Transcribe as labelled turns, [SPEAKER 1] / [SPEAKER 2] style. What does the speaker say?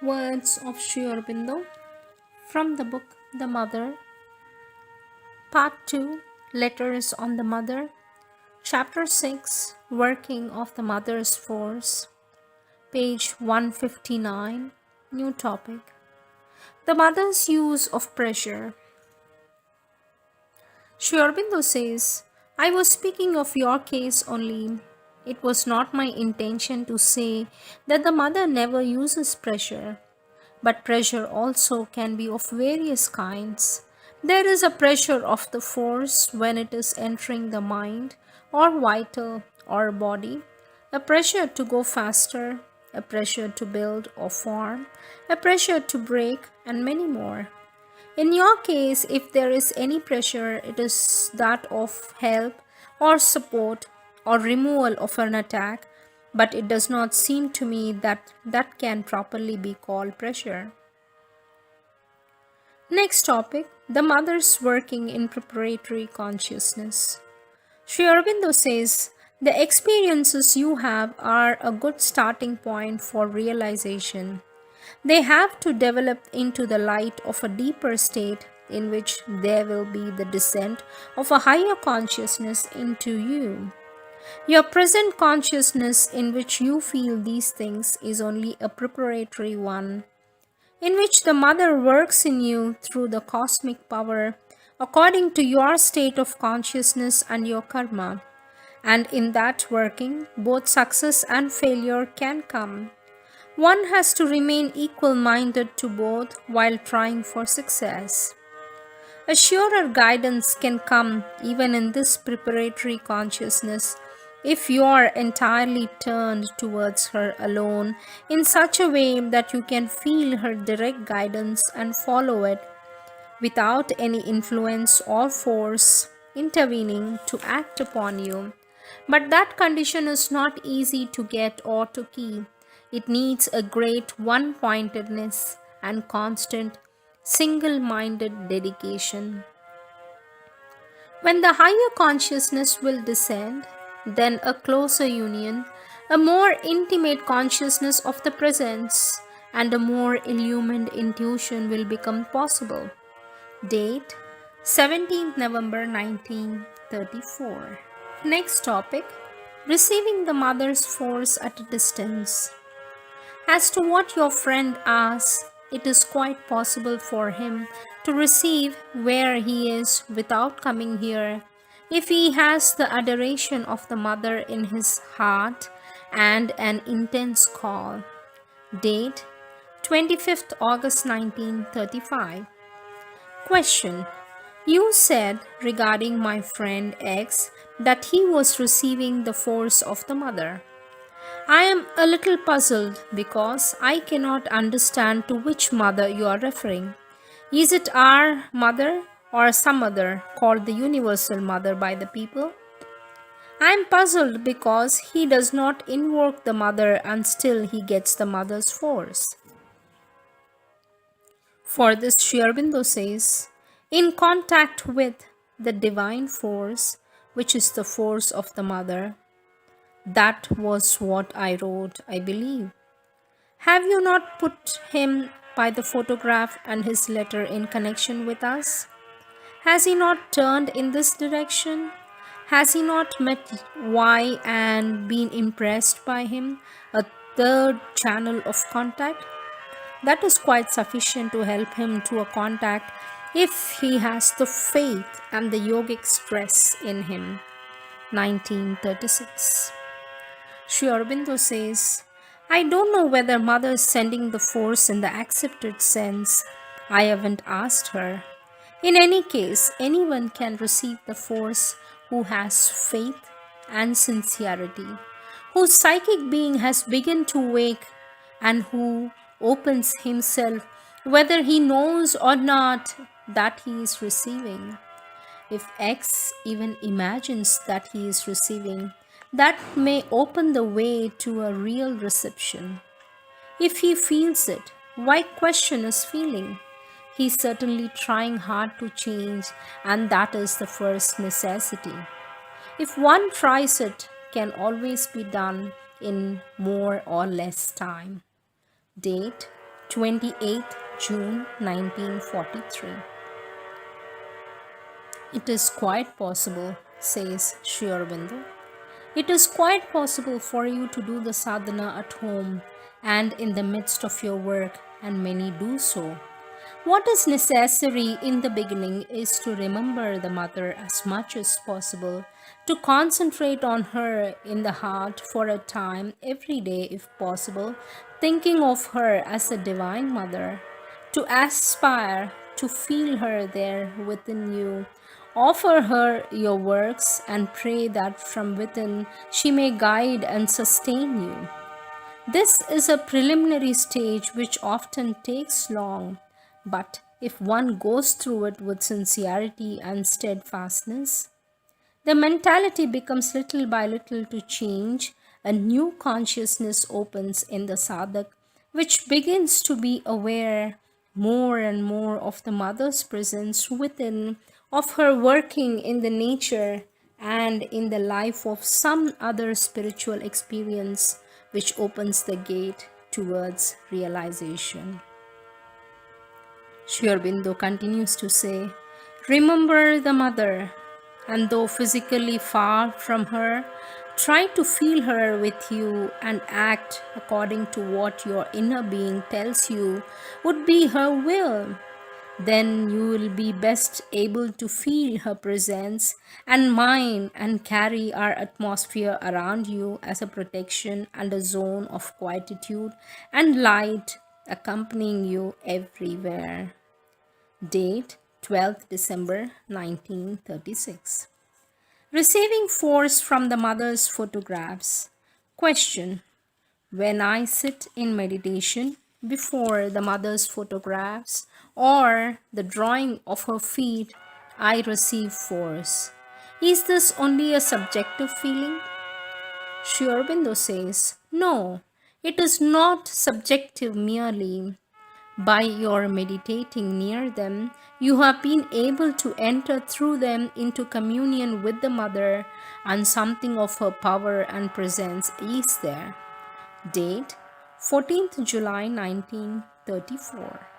[SPEAKER 1] Words of Sri Aurobindo from the book The Mother, Part 2, Letters on the Mother, Chapter 6, Working of the Mother's Force, page 159, new topic. The Mother's Use of Pressure. Sri Aurobindo says, I was speaking of your case only. It was not my intention to say that the mother never uses pressure. But pressure also can be of various kinds. There is a pressure of the force when it is entering the mind or vital or body, a pressure to go faster, a pressure to build or form, a pressure to break, and many more. In your case, if there is any pressure, it is that of help or support or removal of an attack, but it does not seem to me that that can properly be called pressure. Next topic, the mother's working in preparatory consciousness. Sri Aurobindo says, the experiences you have are a good starting point for realization. They have to develop into the light of a deeper state in which there will be the descent of a higher consciousness into you. Your present consciousness in which you feel these things is only a preparatory one, in which the Mother works in you through the cosmic power according to your state of consciousness and your karma. And in that working, both success and failure can come. One has to remain equal minded to both while trying for success. A surer guidance can come even in this preparatory consciousness if you are entirely turned towards her alone in such a way that you can feel her direct guidance and follow it without any influence or force intervening to act upon you. But that condition is not easy to get or to keep. It needs a great one pointedness and constant single minded dedication. When the higher consciousness will descend, then a closer union, a more intimate consciousness of the presence, and a more illumined intuition will become possible. Date 17th November 1934. Next topic, receiving the mother's force at a distance. As to what your friend asks, it is quite possible for him to receive where he is without coming here, if he has the adoration of the mother in his heart and an intense call. Date 25th August 1935. Question. You said regarding my friend X that he was receiving the force of the mother. I am a little puzzled because I cannot understand to which mother you are referring. Is it our mother or some other called the universal mother by the people? I am puzzled because he does not invoke the mother and still he gets the mother's force. For this, Sri Aurobindo says, in contact with the divine force, which is the force of the mother, that was what I wrote, I believe. Have you not put him by the photograph and his letter in connection with us? Has he not turned in this direction? Has he not met Y and been impressed by him, a third channel of contact? That is quite sufficient to help him to a contact if he has the faith and the yogic stress in him. 1936. Sri Aurobindo says, I don't know whether mother is sending the force in the accepted sense. I haven't asked her. In any case, anyone can receive the force who has faith and sincerity, whose psychic being has begun to wake, and who opens himself, whether he knows or not, that he is receiving. If X even imagines that he is receiving, that may open the way to a real reception. If he feels it, why question his feeling? He is certainly trying hard to change, and that is the first necessity. If one tries, it can always be done in more or less time. Date 28th June 1943. It is quite possible, says Sri Aurobindo. It is quite possible for you to do the sadhana at home and in the midst of your work, and many do so. What is necessary in the beginning is to remember the mother as much as possible, to concentrate on her in the heart for a time every day if possible, thinking of her as a divine mother, to aspire to feel her there within you. Offer her your works and pray that from within she may guide and sustain you. This is a preliminary stage which often takes long, but if one goes through it with sincerity and steadfastness, the mentality becomes little by little to change. A new consciousness opens in the sadhak, which begins to be aware more and more of the mother's presence within, of her working in the nature and in the life of some other spiritual experience, which opens the gate towards realization. Sri Aurobindo continues to say, remember the mother, and though physically far from her, try to feel her with you and act according to what your inner being tells you would be her will. Then you will be best able to feel her presence and mine and carry our atmosphere around you as a protection and a zone of quietude and light accompanying you everywhere. Date 12th December 1936. Receiving force from the mother's photographs. Question. When I sit in meditation before the mother's photographs or the drawing of her feet, I receive force. Is this only a subjective feeling? Sri Aurobindo says, no, it is not subjective merely. By your meditating near them, you have been able to enter through them into communion with the mother, and something of her power and presence is there. Date 14th July 1934.